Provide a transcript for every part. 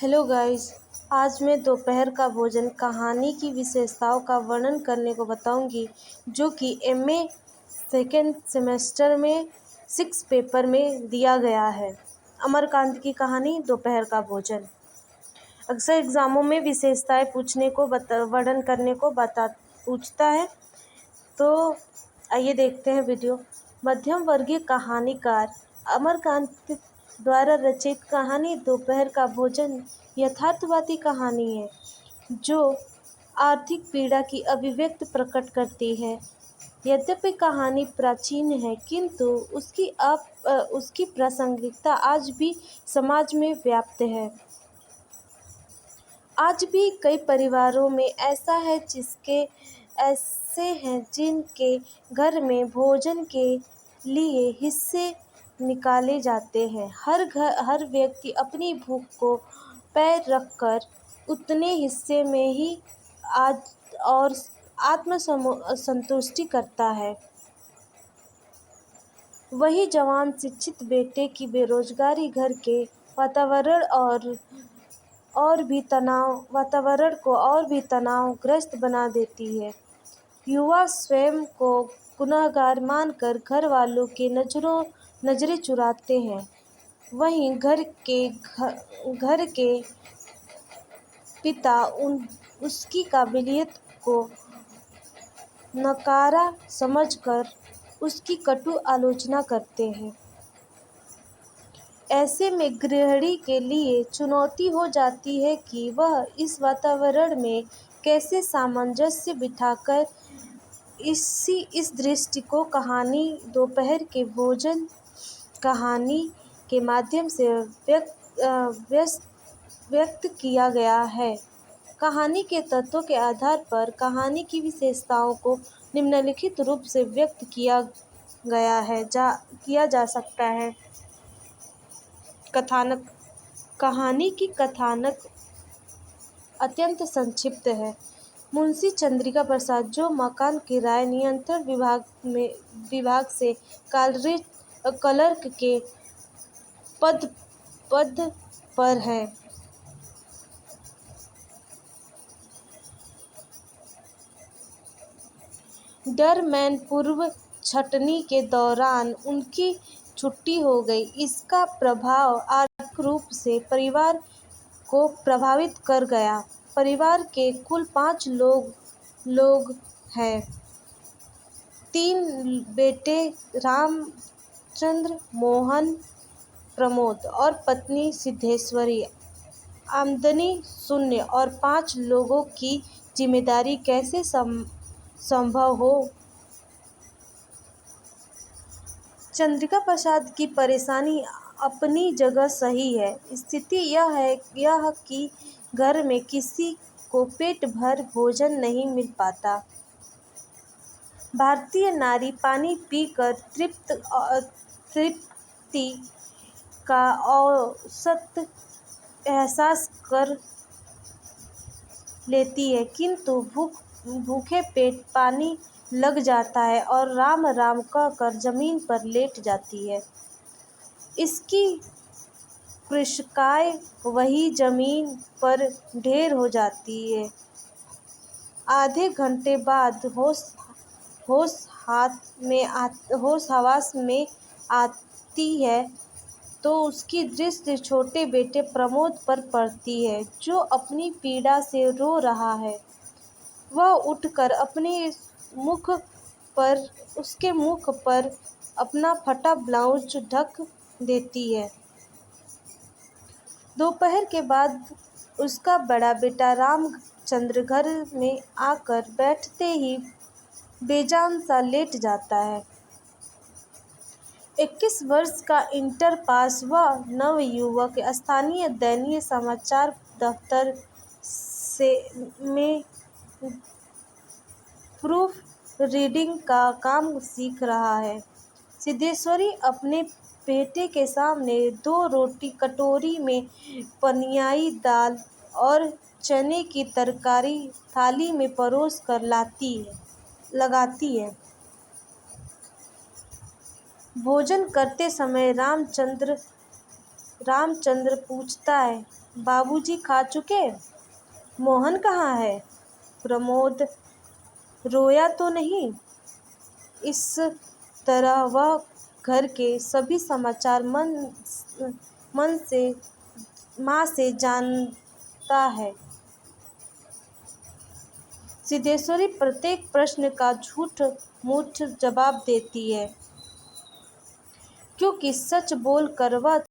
Hello guys. आज मैं दोपहर का भोजन कहानी की विशेषताओं का वर्णन करने को बताऊंगी, जो कि एमए सेकेंड सेमेस्टर में 6 पेपर में दिया गया है। अमरकांत की कहानी दोपहर का भोजन। अक्सर एग्जामों में विशेषताएं पूछने को वर्णन करने को पूछता है। तो आइए देखते हैं वीडियो। मध्यम वर्गीय कहानीकार अमरकांत द्वारा रचित कहानी दोपहर का भोजन यथार्थवादी कहानी है, जो आर्थिक पीड़ा की अभिव्यक्ति प्रकट करती है। यद्यपि कहानी प्राचीन है, किंतु उसकी प्रासंगिकता आज भी समाज में व्याप्त है। आज भी कई परिवारों में ऐसे हैं जिनके घर में भोजन के लिए हिस्से निकाले जाते हैं। हर व्यक्ति अपनी भूख को पैर रखकर उतने हिस्से में ही और आत्म संतुष्टि करता है। वही जवान शिक्षित बेटे की बेरोजगारी घर के वातावरण को और भी तनावग्रस्त बना देती है। युवा स्वयं को गुनहगार मानकर घर वालों के नजरें चुराते हैं। वहीं घर के पिता उसकी काबिलियत को नकारा समझकर उसकी कटु आलोचना करते हैं। ऐसे में गृहिणी के लिए चुनौती हो जाती है कि वह इस वातावरण में कैसे सामंजस्य बिठाकर इस दृष्टि को कहानी दोपहर के भोजन कहानी के माध्यम से व्यक्त किया गया है। कहानी के तत्वों के आधार पर कहानी की विशेषताओं को निम्नलिखित रूप से व्यक्त किया जा सकता है। कथानक। कहानी की कथानक अत्यंत संक्षिप्त है। मुंशी चंद्रिका प्रसाद, जो मकान किराए नियंत्रण विभाग से क्लर्क के पद पर है, डरमैन पूर्व छटनी के दौरान उनकी छुट्टी हो गई। इसका प्रभाव आर्थिक रूप से परिवार को प्रभावित कर गया। परिवार के कुल 5 लोग हैं। 3 बेटे रामचंद्र, मोहन, प्रमोद और पत्नी सिद्धेश्वरी। आमदनी शून्य और 5 लोगों की जिम्मेदारी कैसे संभव हो। चंद्रिका प्रसाद की परेशानी अपनी जगह सही है। स्थिति यह कि घर में किसी को पेट भर भोजन नहीं मिल पाता। भारतीय नारी पानी पीकर तृप्ति का औसत एहसास कर लेती है, किंतु भूखे पेट पानी लग जाता है और राम राम कहकर जमीन पर लेट जाती है। इसकी कृशिकाएं वही जमीन पर ढेर हो जाती है। आधे घंटे बाद होश हवास में आती है तो उसकी दृष्टि छोटे बेटे प्रमोद पर पड़ती है, जो अपनी पीड़ा से रो रहा है। वह उठकर उसके मुख पर अपना फटा ब्लाउज ढक देती है। दोपहर के बाद उसका बड़ा बेटा रामचंद्र घर में आकर बैठते ही बेजान सा लेट जाता है। 21 वर्ष का इंटर पास वह नवयुवक स्थानीय दैनिक समाचार दफ्तर में प्रूफ रीडिंग का काम सीख रहा है। सिद्धेश्वरी अपने बेटे के सामने 2 रोटी कटोरी में पनियाई दाल और चने की तरकारी थाली में परोस कर लगाती है। भोजन करते समय रामचंद्र पूछता है, बाबूजी खा चुके? मोहन कहाँ है? प्रमोद रोया तो नहीं? इस तरह वह घर के सभी समाचार मन से माँ से जानता है। सिद्धेश्वरी प्रत्येक प्रश्न का झूठ मूठ जवाब देती है, क्योंकि सच बोलकर वह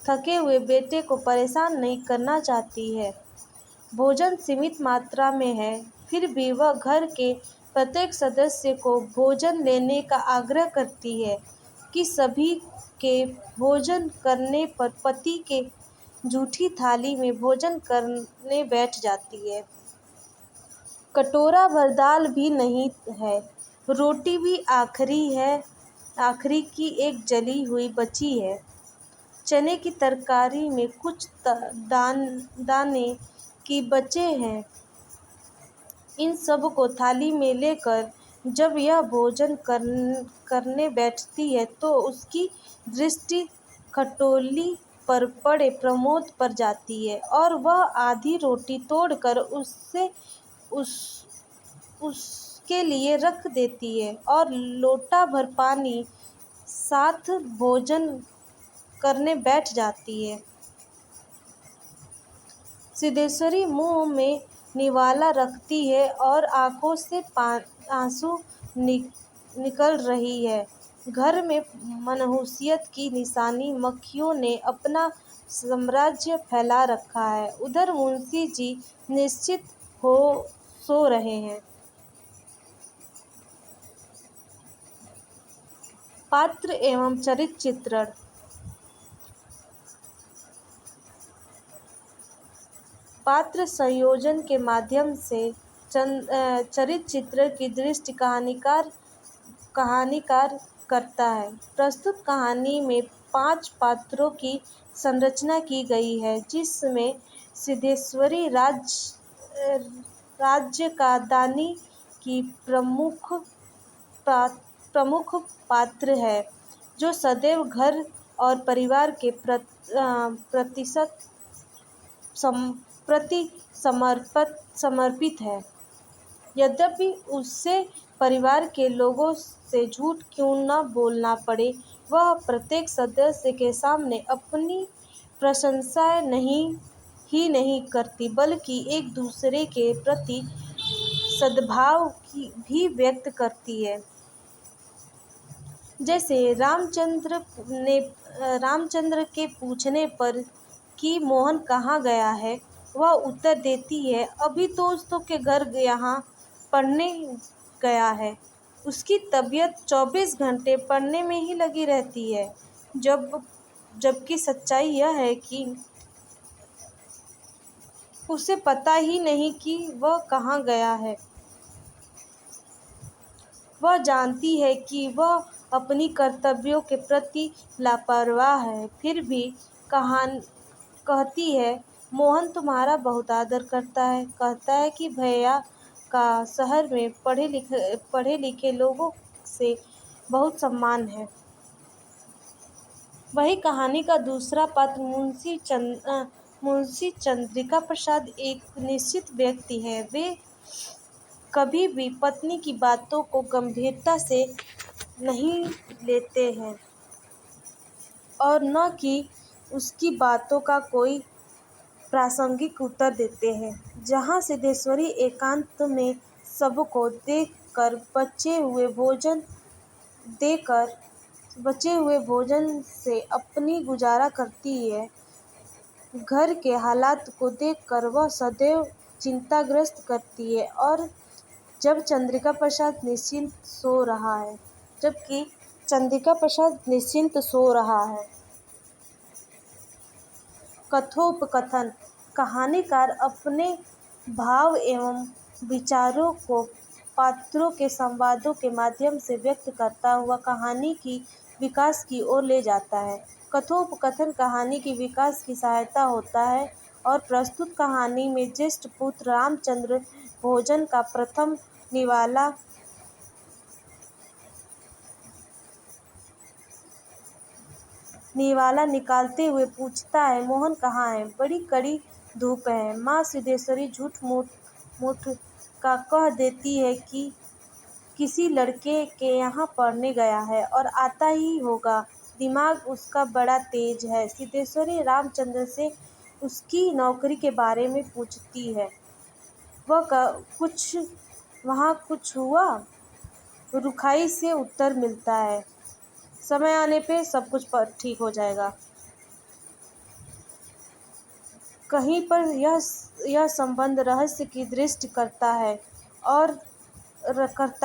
थके हुए बेटे को परेशान नहीं करना चाहती है। भोजन सीमित मात्रा में है, फिर भी वह घर के प्रत्येक सदस्य को भोजन लेने का आग्रह करती है कि सभी के भोजन करने पर पति के जूठी थाली में भोजन करने बैठ जाती है। कटोरा भर दाल भी नहीं है, रोटी भी आखिरी की एक जली हुई बची है। चने की तरकारी में कुछ दाने की बचे हैं। इन सब को थाली में लेकर जब यह भोजन करने बैठती है तो उसकी दृष्टि खटोली पर पड़े प्रमोद पर जाती है और वह आधी रोटी तोड़कर उसके लिए रख देती है और लोटा भर पानी साथ भोजन करने बैठ जाती है। सिद्धेश्वरी मुंह में निवाला रखती है और आंखों से आंसू निकल रही है। घर में मनहूसियत की निशानी मक्खियों ने अपना साम्राज्य फैला रखा है। उधर मुंशी जी निश्चित हो सो रहे हैं। पात्र एवं चरित्र चित्रण। पात्र संयोजन के माध्यम से चरित्र चित्रण की दृष्टि कहानीकार करता है। प्रस्तुत कहानी में 5 पात्रों की संरचना की गई है, जिसमें सिद्धेश्वरी राज्य का दानी की प्रमुख पात्र है, जो सदैव घर और परिवार के प्रति समर्पित है। यद्यपि उसे परिवार के लोगों से झूठ क्यों न बोलना पड़े, वह प्रत्येक सदस्य के सामने अपनी प्रशंसा नहीं करती, बल्कि एक दूसरे के प्रति सद्भाव भी व्यक्त करती है। जैसे रामचंद्र के पूछने पर कि मोहन कहाँ गया है, वह उत्तर देती है, अभी दोस्तों के घर यहाँ पढ़ने गया है। उसकी तबीयत 24 घंटे पढ़ने में ही लगी रहती है, जबकि सच्चाई यह है कि उसे पता ही नहीं कि वह कहाँ गया है। वह जानती है कि वह अपनी कर्तव्यों के प्रति लापरवाह है, फिर भी कहती है, मोहन तुम्हारा बहुत आदर करता है, कहता है कि भैया का शहर में पढ़े लिखे लोगों से बहुत सम्मान है। वही कहानी का दूसरा पात्र मुंशी चंद्रिका प्रसाद एक निश्चित व्यक्ति है। वे कभी भी पत्नी की बातों को गंभीरता से नहीं लेते हैं और न कि उसकी बातों का कोई प्रासंगिक उत्तर देते हैं। जहाँ सिद्धेश्वरी एकांत में सबको बचे हुए भोजन से अपनी गुजारा करती है, घर के हालात को देखकर वह सदैव चिंताग्रस्त करती है। और जबकि चंद्रिका प्रसाद निश्चिंत सो रहा है। कथोपकथन। कहानीकार अपने भाव एवं विचारों को पात्रों के संवादों के माध्यम से व्यक्त करता हुआ कहानी की विकास की ओर ले जाता है। कथोपकथन कहानी की विकास की सहायता होता है और प्रस्तुत कहानी में ज्येष्ठ पुत्र रामचंद्र भोजन का प्रथम निवाला निवाला निकालते हुए पूछता है, मोहन कहाँ है? बड़ी कड़ी धूप है। माँ सिद्धेश्वरी झूठ मूठ का कह देती है कि किसी लड़के के यहाँ पढ़ने गया है और आता ही होगा। दिमाग उसका बड़ा तेज है। सिद्धेश्वरी रामचंद्र से उसकी नौकरी के बारे में पूछती है। वहाँ कुछ हुआ? रुखाई से उत्तर मिलता है, समय आने पे सब कुछ ठीक हो जाएगा। कहीं पर यह संबंध रहस्य की दृष्टि करता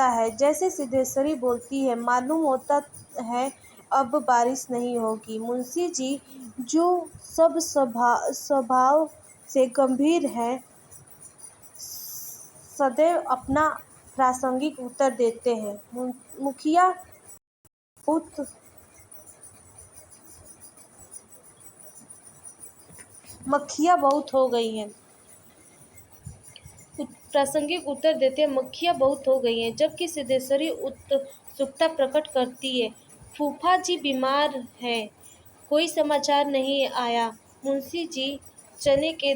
है। जैसे सिद्धेश्वरी बोलती है, मालूम होता है अब बारिश नहीं होगी। मुंशी जी, जो सब स्वभाव से गंभीर हैं, सदैव अपना प्रासंगिक उत्तर देते हैं। मक्खियाँ बहुत हो गई हैं। प्रासंगिक उत्तर देते हैं, मक्खियाँ बहुत हो गई हैं। जबकि सिद्धेश्वरी उत्सुकता प्रकट करती है, फूफा जी बीमार हैं, कोई समाचार नहीं आया। मुंशी जी चने के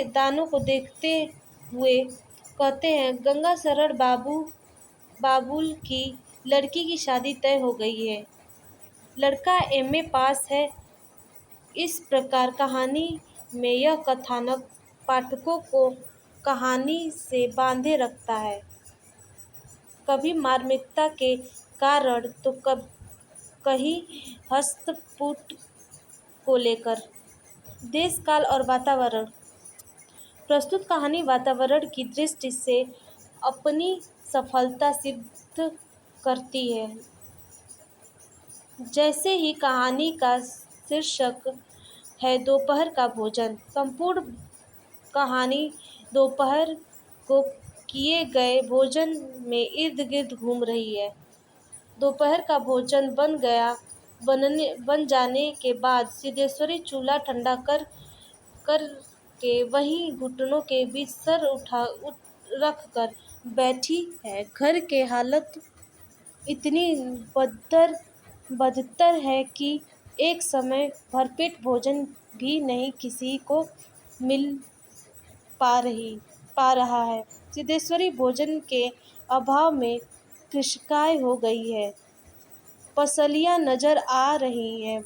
दानों को देखते हुए कहते हैं, गंगा शरण बाबुल की लड़की की शादी तय हो गई है। लड़का एमए पास है। इस प्रकार कहानी में यह कथानक पाठकों को कहानी से बांधे रखता है, कभी मार्मिकता के कारण तो कहीं हस्तपुट को लेकर। देश काल और वातावरण। प्रस्तुत कहानी वातावरण की दृष्टि से अपनी सफलता सिद्ध करती है। जैसे ही कहानी का शीर्षक है दोपहर का भोजन, संपूर्ण कहानी दोपहर को किए गए भोजन में इर्द गिर्द घूम रही है। दोपहर का भोजन बन जाने के बाद सिद्धेश्वरी चूल्हा ठंडा कर के वहीं घुटनों के बीच सर रख कर बैठी है। घर के हालत इतनी बदतर है कि एक समय भरपेट भोजन भी नहीं किसी को मिल पा रहा है। सिद्धेश्वरी भोजन के अभाव में कृशकाय हो गई है। पसलियां नजर आ रही हैं।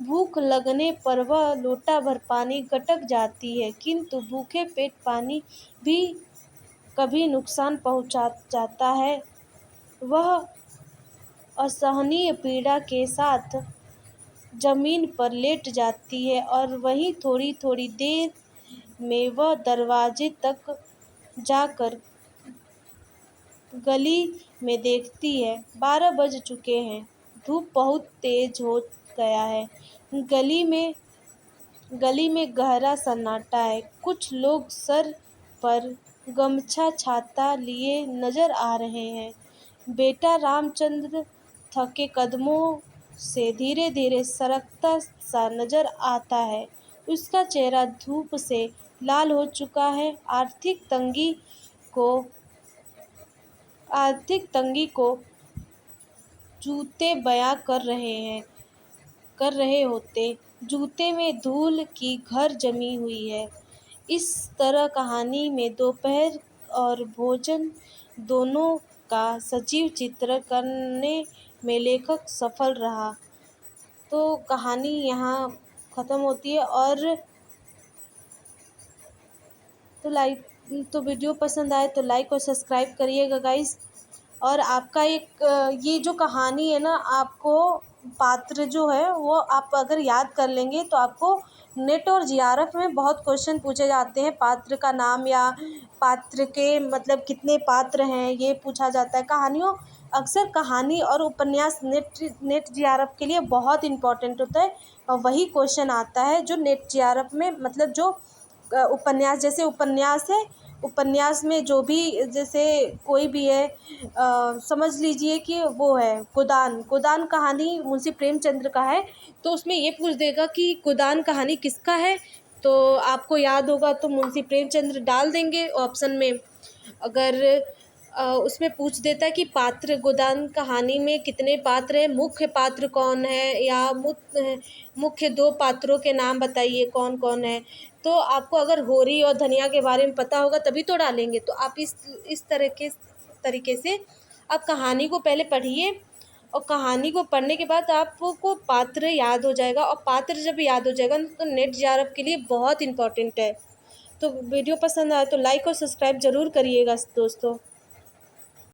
भूख लगने पर वह लोटा भर पानी गटक जाती है, किंतु भूखे पेट पानी भी कभी नुकसान पहुंचा जाता है। वह असहनीय पीड़ा के साथ जमीन पर लेट जाती है और वहीं थोड़ी थोड़ी देर में वह दरवाजे तक जाकर गली में देखती है। 12 बज चुके हैं। धूप बहुत तेज हो गया है। गली में गहरा सन्नाटा है। कुछ लोग सर पर गमछा छाता लिए नजर आ रहे हैं। बेटा रामचंद्र थके कदमों से धीरे धीरे सरकता सा नजर आता है। उसका चेहरा धूप से लाल हो चुका है। आर्थिक तंगी को जूते बयां कर रहे होते। जूते में धूल की घर जमी हुई है। इस तरह कहानी में दोपहर और भोजन दोनों का सजीव चित्रण करने में लेखक सफल रहा। तो कहानी यहाँ ख़त्म होती है। और तो वीडियो पसंद आए तो लाइक और सब्सक्राइब करिएगा गाइस। और आपका ये जो कहानी है ना, आपको पात्र जो है वो आप अगर याद कर लेंगे तो आपको नेट और जीआरएफ में बहुत क्वेश्चन पूछे जाते हैं। पात्र का नाम या पात्र के मतलब कितने पात्र हैं ये पूछा जाता है। अक्सर कहानी और उपन्यास नेट जीआरएफ के लिए बहुत इम्पोर्टेंट होता है। और वही क्वेश्चन आता है जो नेट जीआरएफ में मतलब जो उपन्यास, जैसे उपन्यास में जो भी जैसे कोई भी है, समझ लीजिए कि वो है गोदान कहानी मुंशी प्रेमचंद्र का है, तो उसमें ये पूछ देगा कि गोदान कहानी किसका है। तो आपको याद होगा तो मुंशी प्रेमचंद्र डाल देंगे ऑप्शन में। अगर उसमें पूछ देता है कि पात्र गोदान कहानी में कितने पात्र हैं, मुख्य पात्र कौन है, या मुख्य दो पात्रों के नाम बताइए कौन कौन है। तो आपको अगर होरी और धनिया के बारे में पता होगा तभी तो डालेंगे। तो आप इस तरीके से आप कहानी को पहले पढ़िए, और कहानी को पढ़ने के बाद आपको पात्र याद हो जाएगा, और पात्र जब याद हो जाएगा तो नेट जेआरएफ के लिए बहुत इंपॉर्टेंट है। तो वीडियो पसंद आया तो लाइक और सब्सक्राइब ज़रूर करिएगा दोस्तों।